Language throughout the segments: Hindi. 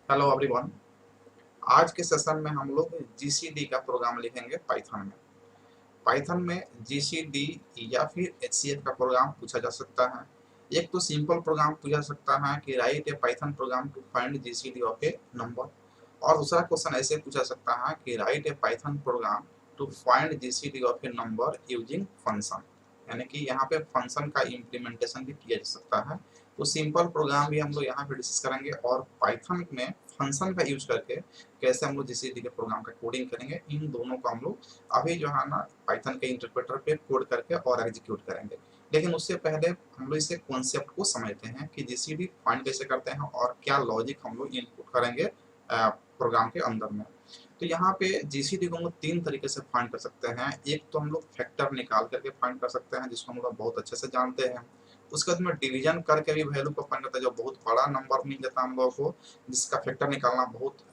Hello everyone. आज के सेशन में हम लोग जीसीडी का प्रोग्राम लिखेंगे पाइथन में। पाइथन में जीसीडी या फिर एचसीएफ का प्रोग्राम पूछा जा सकता है। एक तो सिंपल प्रोग्राम पूछा सकता है कि write a Python program to find GCD of a number, और दूसरा क्वेश्चन ऐसे पूछा सकता है कि write a Python program to find GCD of a number using function, यानी कि यहाँ पे फंक्शन का इम्प्लीमेंटेशन भी किया जा सकता है। तो सिंपल प्रोग्राम भी हम लोग यहाँ पे डिस्कस करेंगे और पाइथन में फंक्शन का यूज करके कैसे हम लोग जीसीडी के प्रोग्राम का कोडिंग करेंगे, इन दोनों को हम लोग अभी जो है ना पाइथन के इंटरप्रेटर पे कोड करके और एग्जीक्यूट करेंगे। लेकिन उससे पहले हम लोग इसे कॉन्सेप्ट को समझते हैं कि जीसीडी फाइंड कैसे करते हैं और क्या लॉजिक हम लोग इनपुट करेंगे प्रोग्राम के अंदर में। तो यहाँ पे जीसीडी को हम लोग तीन तरीके से फाइंड कर सकते हैं। एक तो हम लोग फैक्टर निकाल करके फाइंड कर सकते हैं, जिसको हम लोग बहुत अच्छे से जानते हैं। उसके बाद में डिवीजन करके भी वैल्यू को फाइंड करता है, जो बहुत बड़ा नंबर मिल जाता है हम लोगों को, जिसका फैक्टर निकालना बहुत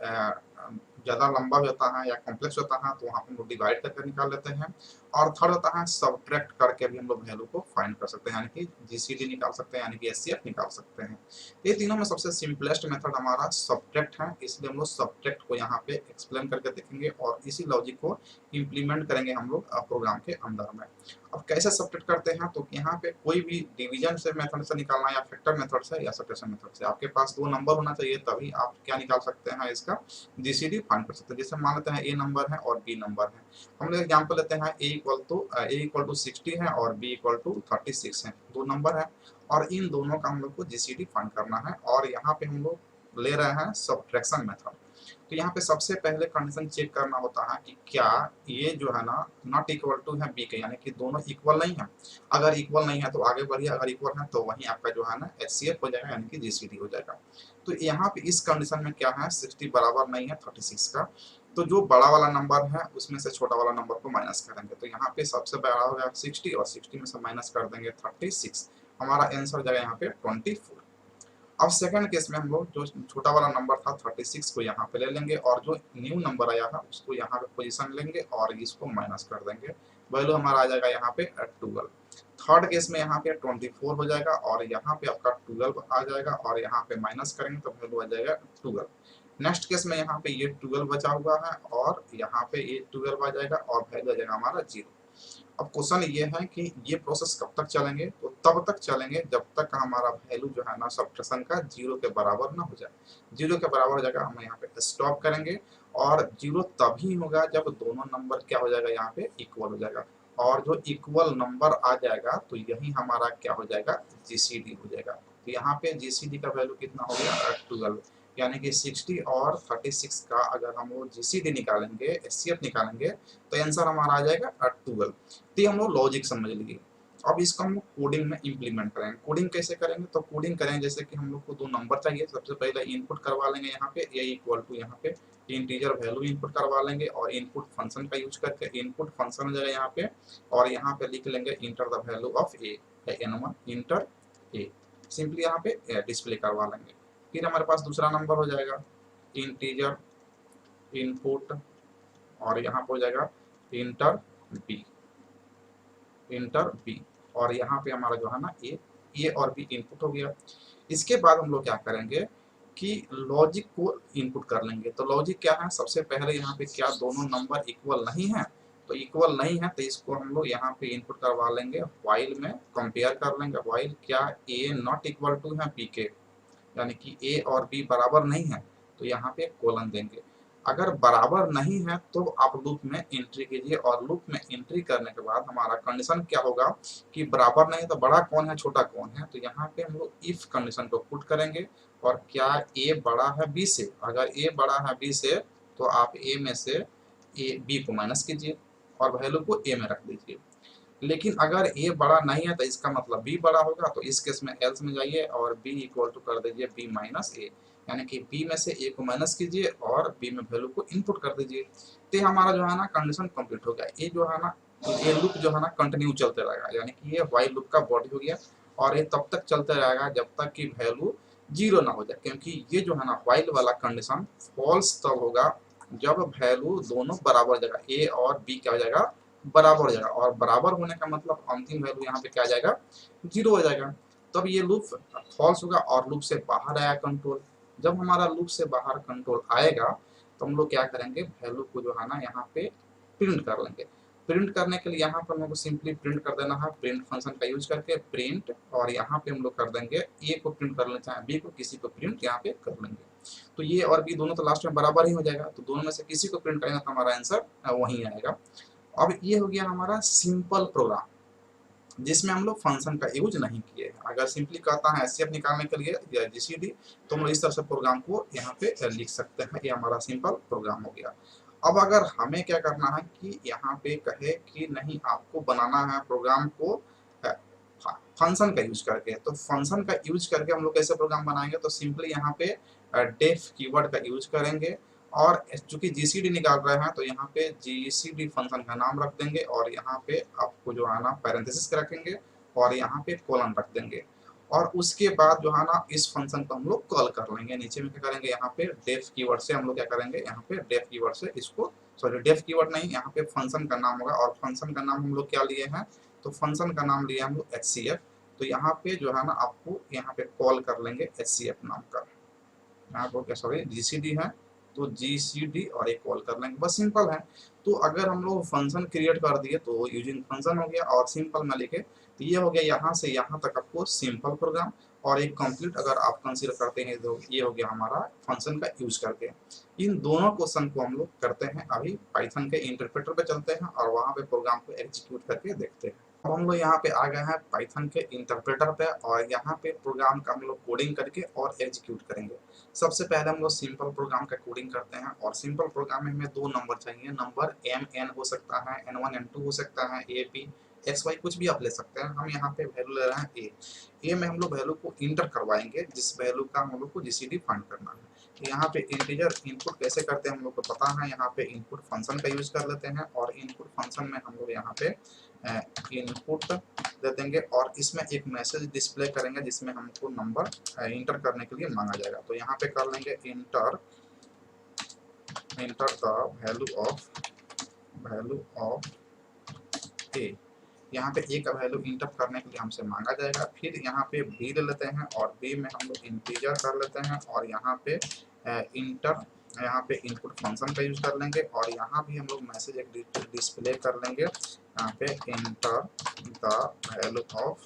ज़्यादा लंबा होता है या कॉम्प्लेक्स होता है, तो वहाँ पर हम लोग डिवाइड करके निकाल लेते हैं। और थर्ड होता है सब्ट्रैक्ट करके भी हम लोग वैल्यू को फाइंड कर सकते हैं, यानी कि जीसीडी निकाल सकते हैं, यानी कि एचसीएफ निकाल सकते हैं। ये तीनों में सबसे सिंपलेस्ट मेथड हमारा सब्ट्रैक्ट है, इसलिए हम लोग सब्ट्रैक्ट को यहाँ पे एक्सप्लेन करके देखेंगे और इसी लॉजिक को इम्प्लीमेंट करेंगे हम लोग प्रोग्राम के अंदर में। अब कैसे सब्ट्रैक्ट करते हैं, तो यहाँ पे कोई भी डिवीजन से मेथड से निकालना या फैक्टर मेथड से या सब्ट्रैक्शन मेथड से, आपके पास दो नंबर होना चाहिए, तभी आप क्या निकाल सकते हैं, इसका जीसीडी फाइंड कर सकते हैं। जैसे मान लेते हैं ए नंबर है और बी नंबर है। हम लोग एग्जाम्पल लेते हैं ए इक्वल टू 60 है और बी इक्वल टू 36 है, दो नंबर है और इन दोनों का हम लोग को जीसीडी फाइंड करना है। और यहाँ पे हम लोग ले रहे हैं सब्ट्रैक्शन मेथड। तो यहाँ पे सबसे पहले कंडीशन चेक करना होता है कि क्या ये जो है ना नॉट इक्वल टू है बी के, यानी कि दोनों इक्वल नहीं है। अगर इक्वल नहीं है तो आगे बढ़िए, अगर इक्वल है तो वहीं आपका जो है ना एचसीएफ हो जाएगा, यानी कि जीसीडी हो जाएगा। तो यहाँ पे इस कंडीशन में क्या है, 60 बराबर नहीं है 36 का, तो जो बड़ा वाला नंबर है उसमें से छोटा वाला नंबर को माइनस करेंगे। तो यहाँ पे सबसे बड़ा हो गया 60 और 60 में से माइनस कर देंगे 36, हमारा आंसर हो जाएगा यहाँ पे 24। अब सेकंड केस में हम लोग जो छोटा वाला नंबर था 36 को यहाँ पे ले लेंगे और जो न्यू नंबर आया है उसको यहाँ पे पोजीशन लेंगे और इसको माइनस कर देंगे, वैल्यू हमारा आ जाएगा यहाँ पे 12। थर्ड केस में यहाँ पे 24 हो जाएगा और यहाँ पे आपका 12 आ जाएगा और यहाँ पे माइनस करेंगे तो वैल्यू आ जाएगा 12। नेक्स्ट केस में यहाँ पे ये 12 बचा हुआ है और यहाँ पे ये 12 आ जाएगा और वैल्यू आ जाएगा हमारा 0। अब क्वेश्चन ये है कि ये प्रोसेस कब तक चलेंगे, तो तब तक चलेंगे जब तक हमारा वैल्यू जो है ना सब्ट्रैक्शन का 0 के बराबर ना हो जाए। 0 के बराबर हो जाएगा, हम यहाँ पे स्टॉप करेंगे और 0 तभी होगा जब दोनों नंबर क्या हो जाएगा, यहाँ पे इक्वल हो जाएगा। और जो इक्वल नंबर आ जाएगा तो यही हमारा क्या हो जाएगा, जीसीडी हो जाएगा। तो यहाँ पे जीसीडी का वैल्यू कितना हो गया, 12, यानी कि 60 और 36 का अगर हम लोग जीसीडी निकालेंगे, एचसीएफ निकालेंगे, तो आंसर हमारा आ जाएगा 12। तो ये हम लोग लॉजिक समझ लीजिए। अब इसको हम लोग कोडिंग में इम्प्लीमेंट करेंगे। कोडिंग कैसे करेंगे, तो कोडिंग करेंगे जैसे कि हम लोग को दो नंबर चाहिए। सबसे पहले इनपुट करवा लेंगे यहाँ पे ए इक्वल टू, यहाँ पे इंटीजर वैल्यू इनपुट करवा लेंगे और इनपुट फंक्शन का यूज करके इनपुट फंक्शन हो जाएगा यहाँ पे, और यहाँ पे लिख लेंगे inter the value of A, n1 inter A, simply यहाँ पे डिस्प्ले करवा लेंगे। फिर हमारे पास दूसरा नंबर हो जाएगा इंटीजर इनपुट और यहाँ पे हो जाएगा इंटर बी, और यहाँ पे हमारा जो है ना ए और बी इनपुट हो गया। इसके बाद हम लोग क्या करेंगे कि लॉजिक को इनपुट कर लेंगे। तो लॉजिक क्या है, सबसे पहले यहाँ पे क्या दोनों नंबर इक्वल नहीं है, तो इक्वल नहीं है तो इसको हम लोग यहाँ पे इनपुट करवा लेंगे, व्हाइल में कंपेयर कर लेंगे। व्हाइल क्या ए नॉट इक्वल टू है बी के, यानी कि ए और बी बराबर नहीं है, तो यहाँ पे कोलन देंगे। अगर बराबर नहीं है तो आप लूप में एंट्री कीजिए और लूप में एंट्री करने के बाद हमारा कंडीशन क्या होगा कि बराबर नहीं तो बड़ा कौन है छोटा कौन है, तो यहाँ पे हम लोग इफ कंडीशन को पुट करेंगे और क्या ए बड़ा है बी से। अगर ए बड़ा है बी से तो आप ए में से बी को माइनस कीजिए और वैल्यू को ए में रख दीजिए। लेकिन अगर ए बड़ा नहीं है तो इसका मतलब बी बड़ा होगा, तो इस केस में एल्स में जाइए और बी इक्वल टू कर दीजिए बी माइनस ए, यानी कि बी में से ए को माइनस कीजिए और बी में वैल्यू को इनपुट कर दीजिए। तो हमारा जो है ना कंडीशन कंप्लीट हो गया। ये जो है ना ये लूप जो है ना कंटिन्यू चलते रहेगा, यानी कि ये व्हाइल लूप का बॉडी हो गया और ये तब तक चलते रहेगा जब तक कि वैल्यू 0 ना हो जाए, क्योंकि ये जो है ना व्हाइल वाला कंडीशन फॉल्स तब होगा जब वैल्यू दोनों बराबर हो जाएगा, ए और बी क्या हो जाएगा, बराबर हो जाएगा। और बराबर होने का मतलब अंतिम वैल्यू यहाँ पे क्या आ जाएगा, 0 हो जाएगा। तब ये लूप फॉल्स होगा और लूप से बाहर आया कंट्रोल। जब हमारा लूप से बाहर कंट्रोल आएगा तो हम लोग क्या करेंगे, वैल्यू को जो है ना यहाँ पे प्रिंट कर लेंगे। प्रिंट करने के लिए यहाँ पर हम लोग को सिंपली प्रिंट कर देना है, प्रिंट फंक्शन का यूज करके प्रिंट, और यहाँ पे हम लोग कर देंगे ए को प्रिंट कर लेना चाहे बी को, किसी को प्रिंट यहाँ पे कर लेंगे। तो ये और बी दोनों तो लास्ट में बराबर ही हो जाएगा, तो दोनों में से किसी को प्रिंट करेंगे तो हमारा आंसर वही आएगा। अब ये हो गया हमारा सिंपल प्रोग्राम जिसमें हम लोग फंक्शन का यूज नहीं किए। अगर सिंपली कहता है एचसीएफ निकालने के लिए या जीसीडी, तो हम लोग इस तरह से प्रोग्राम को यहाँ पे लिख सकते हैं। ये हमारा सिंपल प्रोग्राम हो गया। अब अगर हमें क्या करना है कि यहाँ पे कहे कि नहीं आपको बनाना है प्रोग्राम को फंक्शन का यूज करके, तो फंक्शन का यूज करके हम लोग कैसे प्रोग्राम बनाएंगे, तो सिंपली यहाँ पे डेफ कीवर्ड का यूज करेंगे, और चूंकि जीसीडी निकाल रहे हैं तो यहाँ पे जीसीडी फंक्शन का नाम रख देंगे, और यहाँ पे आपको जो है ना पैरेंथेसिस रखेंगे, और यहाँ पे कोलन रख देंगे, और उसके बाद जो है ना इस फंक्शन को हम लोग कॉल कर लेंगे। नीचे में क्या करेंगे, यहाँ पे डेफ कीवर्ड से हम लोग क्या करेंगे, यहाँ पे डेफ कीवर्ड से इसको, सॉरी डेफ कीवर्ड नहीं, यहाँ पे फंक्शन का नाम होगा, और फंक्शन का नाम हम लोग क्या लिए हैं, तो फंक्शन का नाम लिया हम लोग एचसीएफ। तो यहाँ पे जो है ना आपको यहाँ पे कॉल कर लेंगे एचसीएफ नाम का, यहाँ पर क्या सॉरी जीसीडी है, तो जीसीडी और एक कॉल कर लेंगे, बस सिंपल है। तो अगर हम लोग फंक्शन क्रिएट कर दिए तो यूजिंग फंक्शन हो गया, और सिंपल में लिखे तो ये हो गया यहाँ से यहाँ तक आपको सिंपल प्रोग्राम, और एक कंप्लीट अगर आप कंसीडर करते हैं तो ये हो गया हमारा फंक्शन का यूज करके। इन दोनों क्वेश्चन को हम लोग करते हैं अभी पाइथन के इंटरप्रेटर पे चलते हैं, और वहाँ पे प्रोग्राम को एग्जीक्यूट करके देखते हैं। अब हम लोग यहाँ पे आ गए हैं पाइथन के इंटरप्रेटर पे, और यहाँ पे प्रोग्राम का हम लोग कोडिंग करके और एग्जीक्यूट करेंगे। सबसे पहले हम लोग सिंपल प्रोग्राम का कोडिंग करते हैं, और सिंपल प्रोग्राम में हमें दो नंबर चाहिए, नंबर एम एन हो सकता है, n1 n2 हो सकता है, ए पी एक्स वाई कुछ भी आप ले सकते हैं। हम यहाँ पे वैल्यू ले रहे हैं ए में हम लोग वैल्यू को इंटर करवाएंगे, जिस वैल्यू का हम लोग को जीसीडी फाइंड करना है। तो यहाँ पे इंटीजर इनपुट कैसे करते हैं हम लोग को पता है, यहाँ पे इनपुट फंक्शन का यूज कर लेते हैं, और इनपुट फंक्शन में हम लोग यहाँ पे इनपुट दे देंगे, और इसमें एक मैसेज डिस्प्ले करेंगे जिसमें हमको नंबर इंटर करने के लिए मांगा जाएगा। तो यहाँ पे कर लेंगे इंटर द वैल्यू ऑफ ए। यहाँ पे ए का वैल्यू इंटर करने के लिए हमसे मांगा जाएगा। फिर यहाँ पे बी ले लेते हैं, और बी में हम लोग इंटीजर कर लेते हैं, और यहाँ पे इंटर, यहाँ पे इनपुट फंक्शन का यूज कर लेंगे, और यहाँ भी हम लोग मैसेज एक डिस्प्ले कर लेंगे, यहाँ पे enter the value of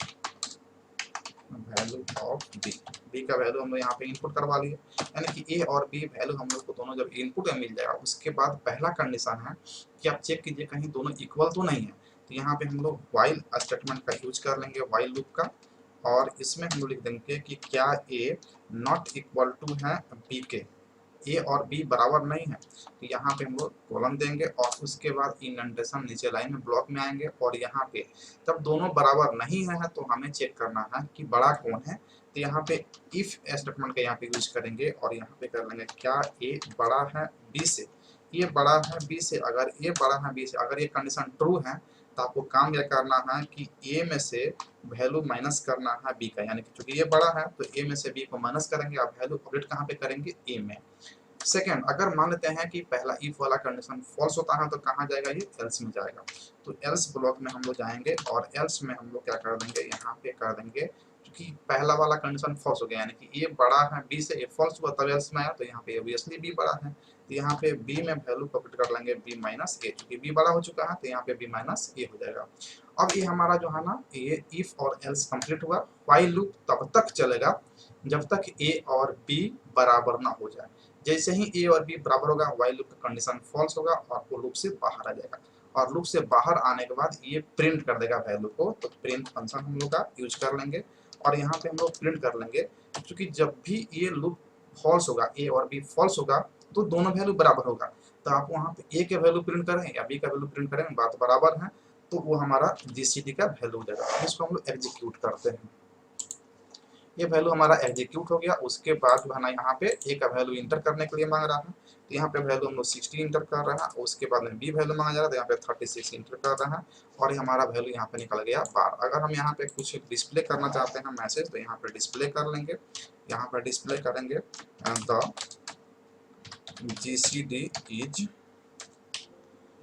B का वैल्यू हम लोग यहाँ पे इनपुट करवा लिए। यानी कि ए और बी वैल्यू हम लोग को दोनों जब इनपुट में मिल जाएगा, उसके बाद पहला कंडीशन है कि आप चेक कीजिए कहीं दोनों इक्वल तो नहीं है। तो यहाँ पे हम लोग व्हाइल स्टेटमेंट का यूज कर लेंगे, व्हाइल लूप का, और इसमें हम लोग लिख देंगे कि क्या ए नॉट इक्वल टू है बी के, ए और बी बराबर नहीं है। तो यहाँ पे हम लोग कॉलम देंगे, और उसके बाद इंडेंटेशन नीचे लाइन में ब्लॉक में आएंगे, और यहाँ पे जब दोनों बराबर नहीं है तो हमें चेक करना है कि बड़ा कौन है। तो यहाँ पे इफ स्टेटमेंट का यहाँ पे यूज करेंगे, और यहाँ पे कर लेंगे क्या ए बड़ा है बी से, ये बड़ा है बी से। अगर ये बड़ा है बी से, अगर ये कंडीशन ट्रू है तो आपको काम यह करना है कि ए में से वैल्यू माइनस करना है बी का, यानी कि चूंकि ये बड़ा है तो ए में से बी को माइनस करेंगे, आप वैल्यू अपडेट कहाँ पे करेंगे, ए में। सेकंड, अगर मान लेते हैं कि पहला इफ वाला कंडीशन फॉल्स होता है तो कहाँ जाएगा, ये एल्स में जाएगा। तो एल्स ब्लॉक में हम लोग जाएंगे, और एल्स में हम लोग क्या कर देंगे, यहाँ पे कर देंगे क्योंकि पहला वाला कंडीशन फॉल्स हो गया, यानी कि ए बड़ा है बी से, ए फॉल्स हुआ तब एल्स में आया, तो यहाँ पे ऑब्वियसली बी बड़ा है। तो यहाँ पे बी में वैल्यू पॉकेट कर लेंगे बी माइनस ए, क्योंकि बी बड़ा हो चुका है तो यहाँ पे बी माइनस ए हो जाएगा। अब ये हमारा जो है ना ये इफ और एल्स कंप्लीट हुआ। व्हाइल लूप तब तक चलेगा जब तक ए और बी बराबर ना हो जाए। जैसे ही ए और बी बराबर होगा व्हाइल लूप का कंडीशन फॉल्स होगा, और वो लूप से बाहर आ जाएगा, और लूप से बाहर आने के बाद ये प्रिंट कर देगा वैल्यू को। तो प्रिंट फंक्शन हम लोग का यूज कर लेंगे, और यहाँ पे हम लोग प्रिंट कर लेंगे, क्योंकि जब भी ये लूप फॉल्स होगा, ए और बी फॉल्स होगा, तो दोनों वैल्यू बराबर होगा। तो आप वहाँ पे ए के वैल्यू प्रिंट करें या बी का वैल्यू प्रिंट करें, बात बराबर है, तो वो हमारा जीसीडी का वैल्यू हो जाएगा। इसको हम लोग एग्जीक्यूट करते हैं। ये वैल्यू हमारा एग्जीक्यूट हो गया। उसके बाद जो है ना यहाँ पे ए का वैल्यू इंटर करने के लिए मांग रहा है, तो यहाँ पे वैल्यू हम लोग 60 इंटर कर रहे हैं। उसके बाद में बी वैल्यू मांगा जा रहा है, तो यहाँ पे 36 इंटर कर रहे हैं, और हमारा वैल्यू यहाँ पे निकल गया 12। अगर हम यहाँ पे कुछ डिस्प्ले करना चाहते हैं मैसेज, तो यहाँ पे डिस्प्ले कर लेंगे, यहाँ पे डिस्प्ले करेंगे द जीसीडी इज,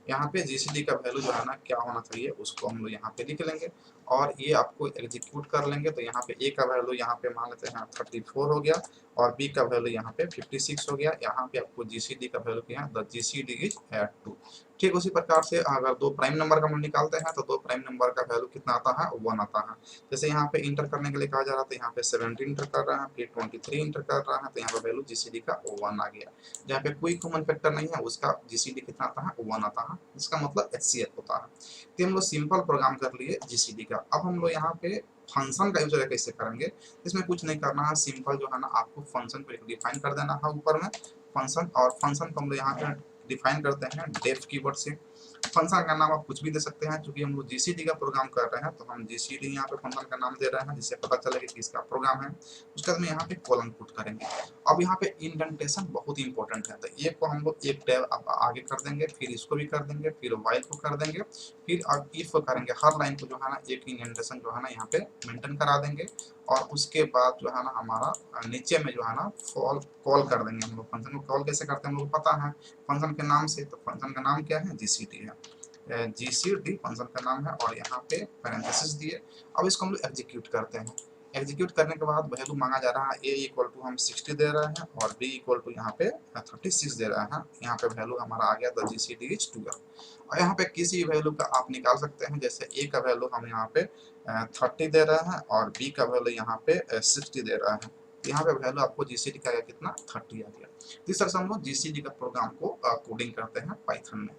यहाँ पे जीसीडी का वैल्यू जो है ना क्या होना चाहिए उसको हम लोग यहाँ पे लिख लेंगे, और ये आपको एग्जीक्यूट कर लेंगे। तो यहाँ पे ए का वैल्यू यहाँ पे मान लेते हैं 34 हो गया, और b का वैल्यू यहाँ पे 56 हो गया। यहाँ पे आपको जीसीडी का वैल्यू क्या है, द जीसीडी इज 2। ठीक उसी प्रकार से अगर दो प्राइम नंबर का हम निकालते हैं तो दो प्राइम नंबर का वैल्यू कितना आता है, 1 आता है। जैसे यहाँ पे इंटर करने के लिए कहा जा रहा था, यहाँ पे 70 इंटर कर रहा है, फिर 23 इंटर कर रहा है, तो यहाँ पे वैल्यू जीसीडी का 1 आ गया। जहाँ पे कोई कॉमन फैक्टर नहीं है उसका जीसीडी कितना आता है, 1 आता है। इसका मतलब एचसीएफ होता है। तो हम लोग सिंपल प्रोग्राम कर लिए जीसीडी का। अब हम लोग यहाँ पे फंक्शन का यूज कैसे करेंगे, इसमें कुछ नहीं करना है, सिंपल जो है ना आपको फंक्शन को डिफाइन कर देना है ऊपर में फंक्शन। और फंक्शन को हम लोग यहाँ पे डिफाइन करते हैं डेफ कीवर्ड से। फंक्शन का नाम आप कुछ भी दे सकते हैं, क्योंकि हम लोग जीसीडी का प्रोग्राम कर रहे हैं तो हम जीसीडी यहाँ पे फंक्शन का नाम दे रहे हैं, जिससे पता चलेगा कि इसका प्रोग्राम है। उसके बाद में यहाँ पे कॉलन पुट करेंगे। अब यहाँ पे इंडेंटेशन बहुत इंपॉर्टेंट है, तो एक को हम लोग एक टैब आगे कर देंगे, फिर इसको भी कर देंगे, फिर वाइल को कर देंगे, फिर अब इफ को करेंगे। हर लाइन को जो है ना एक इंडेंटेशन जो है ना यहाँ पे मेंटेन करा देंगे। और उसके बाद जो है ना हमारा नीचे में जो है ना कॉल कर देंगे। हम लोग फंक्शन को कॉल कैसे करते हैं हम लोग को पता है फंक्शन के नाम से। तो फंक्शन का नाम क्या है, जीसीडी है। जीसीडी फंक्शन का नाम है और यहाँ पे पैरेंथेसिस दिए। अब इसको हम लोग एग्जीक्यूट करते हैं। एग्जीक्यूट करने के बाद वैल्यू मांगा जा रहा है, a इक्वल टू हम 60 दे रहे हैं और b इक्वल टू यहाँ पे 36 दे रहे हैं। यहाँ पे वैल्यू हमारा आ गया द जीसीडी इज 12। और यहाँ पे किसी वैल्यू का आप निकाल सकते हैं, जैसे a का वैल्यू हम यहाँ पे 30 दे रहे हैं और b का वैल्यू यहाँ पे 60 दे रहे हैं। यहाँ पे वैल्यू आपको जीसीडी का कितना 30 आ गया। इस तरह से हम लोग जीसीडी का प्रोग्राम को कोडिंग करते हैं पाइथन में।